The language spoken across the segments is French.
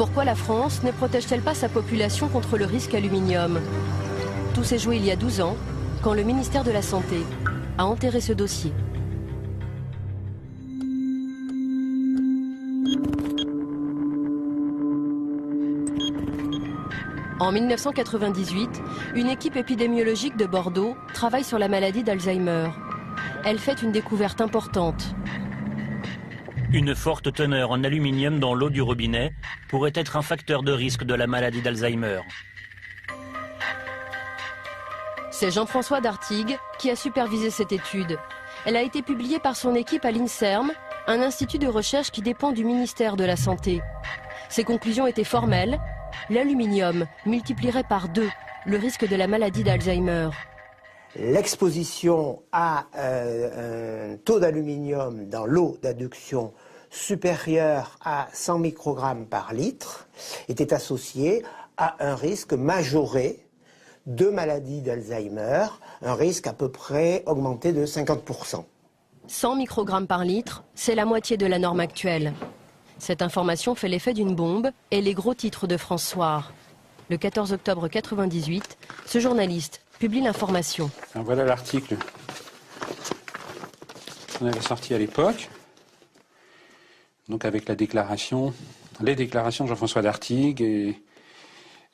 Pourquoi la France ne protège-t-elle pas sa population contre le risque aluminium? Tout s'est joué il y a 12 ans, quand le ministère de la Santé a enterré ce dossier. En 1998, une équipe épidémiologique de Bordeaux travaille sur la maladie d'Alzheimer. Elle fait une découverte importante. Une forte teneur en aluminium dans l'eau du robinet pourrait être un facteur de risque de la maladie d'Alzheimer. C'est Jean-François Dartigues qui a supervisé cette étude. Elle a été publiée par son équipe à l'INSERM, un institut de recherche qui dépend du ministère de la Santé. Ses conclusions étaient formelles. L'aluminium multiplierait par 2 le risque de la maladie d'Alzheimer. L'exposition à un taux d'aluminium dans l'eau d'adduction supérieur à 100 microgrammes par litre était associée à un risque majoré de maladie d'Alzheimer, un risque à peu près augmenté de 50%. 100 microgrammes par litre, c'est la moitié de la norme actuelle. Cette information fait l'effet d'une bombe et les gros titres de France Soir. Le 14 octobre 1998, ce journaliste publie l'information. Voilà l'article qu'on avait sorti à l'époque, donc avec les déclarations de Jean-François Dartigues et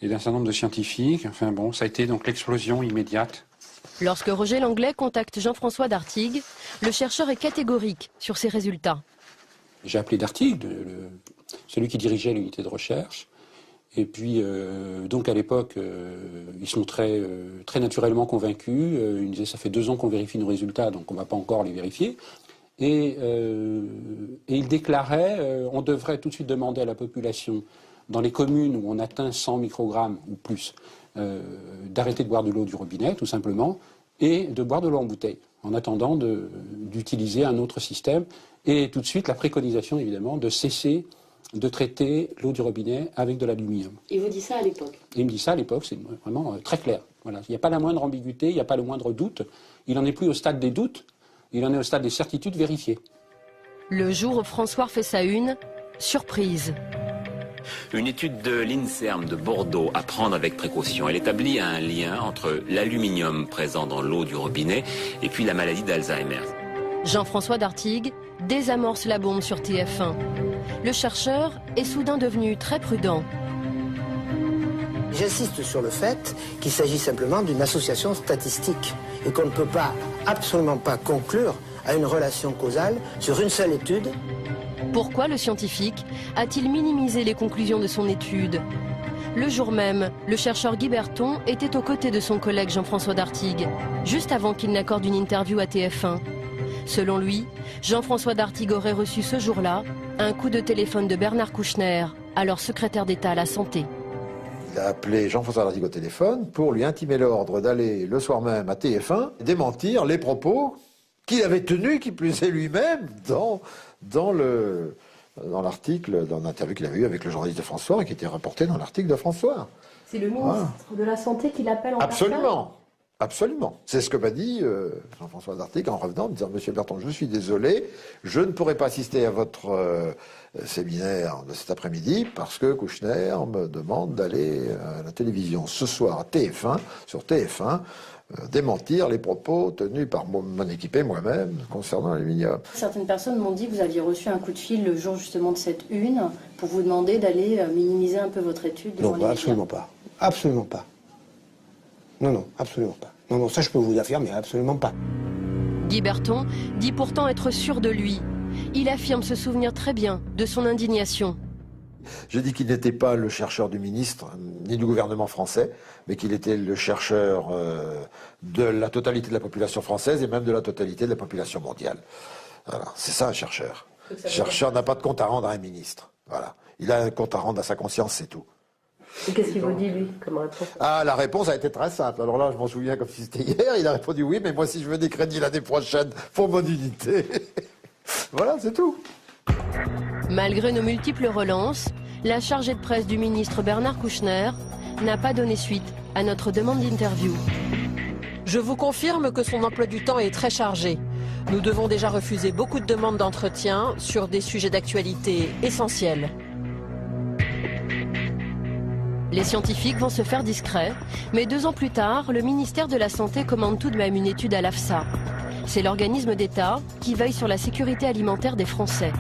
d'un certain nombre de scientifiques. Enfin bon, ça a été donc l'explosion immédiate. Lorsque Roger Langlais contacte Jean-François Dartigues, le chercheur est catégorique sur ses résultats. J'ai appelé Dartigues, celui qui dirigeait l'unité de recherche. Et puis, donc à l'époque, il se montrait très naturellement convaincu. Il me disait, ça fait 2 ans qu'on vérifie nos résultats, donc on ne va pas encore les vérifier. Et il déclarait, on devrait tout de suite demander à la population, dans les communes où on atteint 100 microgrammes ou plus, d'arrêter de boire de l'eau du robinet, tout simplement, et de boire de l'eau en bouteille, en attendant d'utiliser un autre système. Et tout de suite, la préconisation, évidemment, de cesser de traiter l'eau du robinet avec de l'aluminium. Il vous dit ça à l'époque? Il me dit ça à l'époque, c'est vraiment très clair. Voilà. Il n'y a pas la moindre ambiguïté, il n'y a pas le moindre doute. Il n'en est plus au stade des doutes, il en est au stade des certitudes vérifiées. Le jour où François fait sa une, surprise. Une étude de l'INSERM de Bordeaux à prendre avec précaution. Elle établit un lien entre l'aluminium présent dans l'eau du robinet et puis la maladie d'Alzheimer. Jean-François Dartigues désamorce la bombe sur TF1. Le chercheur est soudain devenu très prudent. J'insiste sur le fait qu'il s'agit simplement d'une association statistique et qu'on ne peut pas, absolument pas conclure à une relation causale sur une seule étude. Pourquoi le scientifique a-t-il minimisé les conclusions de son étude? Le jour même, le chercheur Guy Berton était aux côtés de son collègue Jean-François Dartigues, juste avant qu'il n'accorde une interview à TF1. Selon lui, Jean-François Dartigues aurait reçu ce jour-là un coup de téléphone de Bernard Kouchner, alors secrétaire d'État à la Santé. Il a appelé Jean-François Dartigues au téléphone pour lui intimer l'ordre d'aller le soir même à TF1 démentir les propos qu'il avait tenus, qui plus est lui-même, dans l'article, dans l'interview qu'il avait eu avec le journaliste de France Soir et qui était rapporté dans l'article de France Soir. C'est le ministre de la Santé qui l'appelle en Absolument. Absolument. C'est ce que m'a dit Jean-François Dartigues en revenant, en me disant « Monsieur Berton, je suis désolé, je ne pourrai pas assister à votre séminaire de cet après-midi parce que Kouchner me demande d'aller à la télévision ce soir à TF1, sur TF1, démentir les propos tenus par mon équipe et moi-même concernant l'aluminium. » Certaines personnes m'ont dit que vous aviez reçu un coup de fil le jour justement de cette une pour vous demander d'aller minimiser un peu votre étude. Non, absolument pas. Absolument pas. Non, absolument pas. Non, ça je peux vous affirmer, absolument pas. Guy Berton dit pourtant être sûr de lui. Il affirme se souvenir très bien de son indignation. J'ai dit qu'il n'était pas le chercheur du ministre, ni du gouvernement français, mais qu'il était le chercheur de la totalité de la population française et même de la totalité de la population mondiale. Voilà, c'est ça un chercheur. Le chercheur n'a pas de compte à rendre à un ministre. Voilà. Il a un compte à rendre à sa conscience, c'est tout. Et qu'est-ce qu'il vous dit, lui, comme réponse? Ah, la réponse a été très simple. Alors là, je m'en souviens comme si c'était hier. Il a répondu oui, mais moi, si je veux des crédits l'année prochaine pour mon unité. Voilà, c'est tout. Malgré nos multiples relances, la chargée de presse du ministre Bernard Kouchner n'a pas donné suite à notre demande d'interview. Je vous confirme que son emploi du temps est très chargé. Nous devons déjà refuser beaucoup de demandes d'entretien sur des sujets d'actualité essentiels. Les scientifiques vont se faire discrets, mais 2 ans plus tard, le ministère de la Santé commande tout de même une étude à l'AFSA. C'est l'organisme d'État qui veille sur la sécurité alimentaire des Français.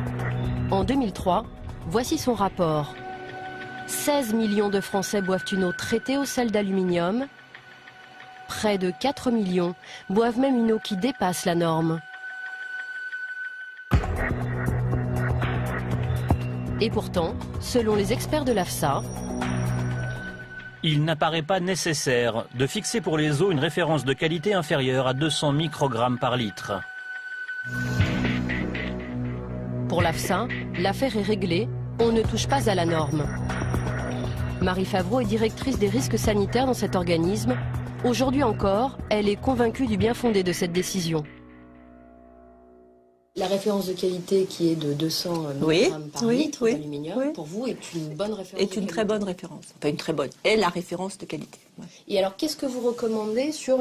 En 2003, voici son rapport. 16 millions de Français boivent une eau traitée au sel d'aluminium. Près de 4 millions boivent même une eau qui dépasse la norme. Et pourtant, selon les experts de l'AFSA, il n'apparaît pas nécessaire de fixer pour les eaux une référence de qualité inférieure à 200 microgrammes par litre. pour l'AFSA, l'affaire est réglée, on ne touche pas à la norme. Marie Favreau est directrice des risques sanitaires dans cet organisme. Aujourd'hui encore, elle est convaincue du bien fondé de cette décision. La référence de qualité qui est de 200 mg par litre d'aluminium, pour vous, est une bonne référence. Est une très bonne référence. Enfin, une très bonne. Est la référence de qualité. Ouais. Et alors, qu'est-ce que vous recommandez sur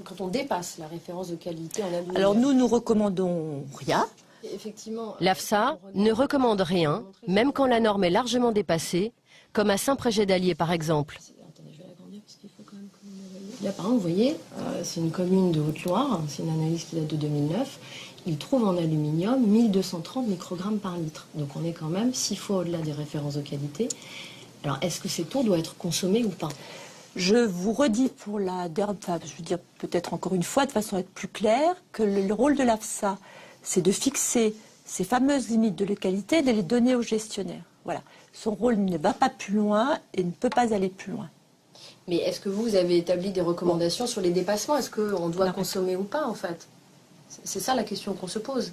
quand on dépasse la référence de qualité en aluminium? Alors, nous recommandons rien. Effectivement. L'AFSA ne recommande rien, même quand la norme est largement dépassée, comme à Saint-Prégé-d'Allier par exemple. Attendez, je vais l'agrandir parce qu'il faut quand même que vous me voyez. Là, par exemple, vous voyez, c'est une commune de Haute-Loire, c'est une analyse qui date de 2009. Il trouve en aluminium 1230 microgrammes par litre. Donc on est quand même 6 fois au-delà des références de qualité. Alors est-ce que cette eau doit être consommée ou pas? Je vous redis pour la dernière, je veux dire peut-être encore une fois de façon à être plus claire, que le rôle de l'AFSA, c'est de fixer ces fameuses limites de qualité et de les donner aux gestionnaires. Voilà. Son rôle ne va pas plus loin et ne peut pas aller plus loin. Mais est-ce que vous avez établi des recommandations sur les dépassements? Est-ce qu'on doit consommer ou pas en fait? C'est ça la question qu'on se pose.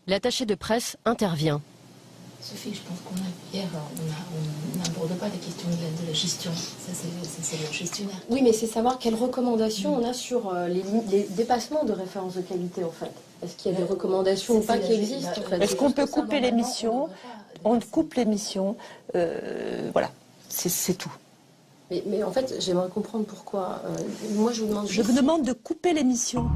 L'attaché de presse intervient. Sophie, je pense hier, on n'aborde pas la question de la gestion. Ça, c'est le gestionnaire. Oui, mais c'est savoir quelles recommandations on a sur les dépassements de référence de qualité, en fait. Est-ce qu'il y a des recommandations ou pas qui existent, en fait? Est-ce qu'on peut couper l'émission? On coupe l'émission. Voilà, c'est tout. Mais en fait, j'aimerais comprendre pourquoi. Moi, je vous demande... Je vous demande de couper l'émission.